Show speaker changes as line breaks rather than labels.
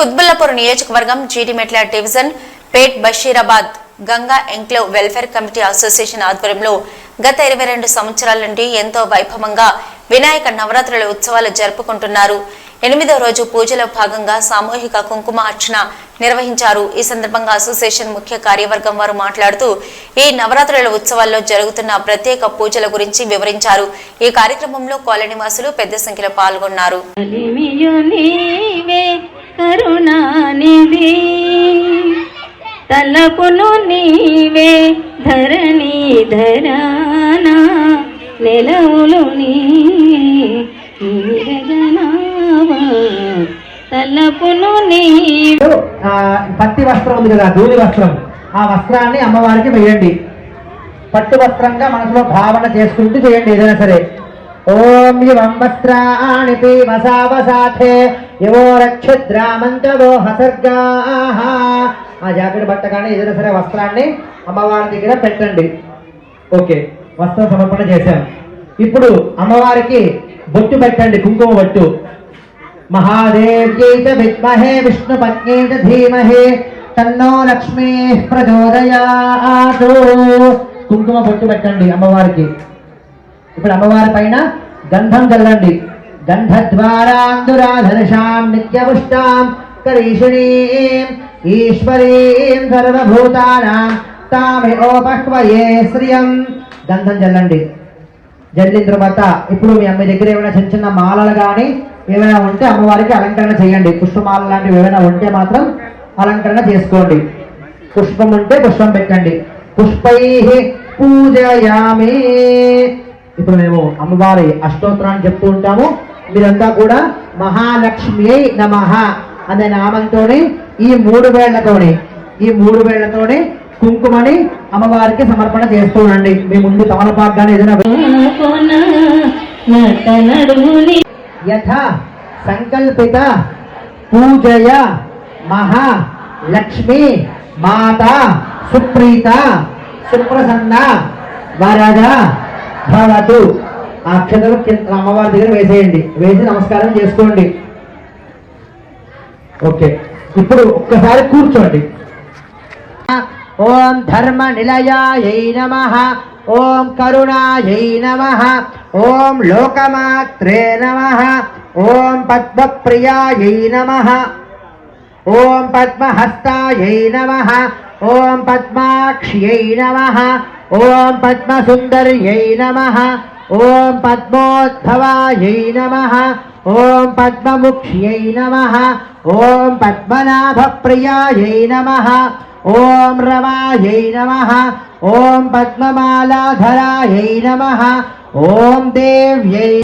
కుత్బుల్లాపూర్ నియోజకవర్గం Jeedimetla division Pet Basheerabad Ganga enclave welfare committee association ఆధ్వర్యంలో గత 22 సంవత్సరాల నుండి ఎంతో వైభవంగా వినాయక నవరాత్రుల ఉత్సవాలు జరుపుకుంటున్నారు. 8వ రోజు పూజలో భాగంగా సామూహిక కుంకుమ అర్చన నిర్వహించారు. ఈ సందర్భంగా అసోసియేషన్ ముఖ్య కార్యవర్గం వారు మాట్లాడుతూ ఈ నవరాత్రుల ఉత్సవాల్లో జరుగుతున్న ప్రత్యేక పూజల గురించి వివరించారు. ఈ కార్యక్రమంలో కాలనీ వాసులు పెద్ద సంఖ్యలో పాల్గొన్నారు.
తలపును నీవే ధరణి ధరానా నెలవులు తలపును
పత్తి వస్త్రం ఉంది కదా, ధూళి వస్త్రం, ఆ వస్త్రాన్ని అమ్మవారికి వేయండి. పట్టు వస్త్రంగా మనసులో భావన చేసుకుంటూ చేయండి ఏదైనా సరే. ఓం యువం వస్త్రాణి పీమసావసాథే యువో రక్షుద్రామంతవో హసర్గాః. ఆ జాకెట్ బట్ట కానీ ఏదైనా సరే వస్త్రాన్ని అమ్మవారి దగ్గర పెట్టండి. ఓకే, వస్త్రం సమర్పణ చేశాం. ఇప్పుడు అమ్మవారికి బొట్టు పెట్టండి, కుంకుమ బొట్టు. మహాదేవ్యై చ విద్మహే విష్ణుపత్న్యై చ ధీమహి తన్నో లక్ష్మీ ప్రచోదయాత్. కుంకుమ బొట్టు పెట్టండి అమ్మవారికి. ఇప్పుడు అమ్మవారి పైన గంధం చల్లండి. గంధద్వారాందురాధర్షాం నిత్యపుష్టాం కరీషిణీం ఈశ్వరీం సర్వభూతానాం తామిఓపహ్వయే శ్రియం. గంధం చల్లండి. జల్లిన తర్వాత ఇప్పుడు మీ అమ్మ దగ్గర ఏమైనా చిన్న చిన్న మాలలు కానీ ఏమైనా ఉంటే అమ్మవారికి అలంకరణ చేయండి. పుష్పమాల లాంటివి ఏమైనా ఉంటే మాత్రం అలంకరణ చేసుకోండి. పుష్పం ఉంటే పుష్పం పెట్టండి. పుష్పై పూజయామి. ఇప్పుడు మేము అమ్మవారి అష్టోత్తరాన్ని చెప్తూ ఉంటాము. మీరంతా కూడా మహాలక్ష్మి నమః అనే నామంతోనే ఈ మూడు వేళ్లతోనే కుంకుమని అమ్మవారికి సమర్పణ చేస్తూ ఉండండి. మీ ముందు తమలపాకు ఏదైనా యథా సంకల్పిత పూజయ మహాలక్ష్మి మాత సుప్రీత సుప్రసన్న వరద భవతు. ఆ అక్షతలు అమ్మవారి దగ్గర వేసేయండి. వేసి నమస్కారం చేసుకోండి. ఓకే, ఇప్పుడు ఒక్కసారి కూర్చోండి. ఓం ధర్మ నిలయాయై నమః, ఓం కరుణాయై నమః, ఓం లోకమాత్రే నమః, ఓం పద్మప్రియాయై నమః, ఓం పద్మహస్తాయై నమః, ఓం పద్మాక్ష్యై నమః, ఓం పద్మసుందర్యై నమః, ఓం పద్మోద్భవాయై నమః, ఓం పద్మముఖ్యై నమః, ఓం పద్మనాభప్రియాయై నమః, ఓం రమాయై నమః, ఓం పద్మమాలాధరాయై నమః, ఓం దేవ్యై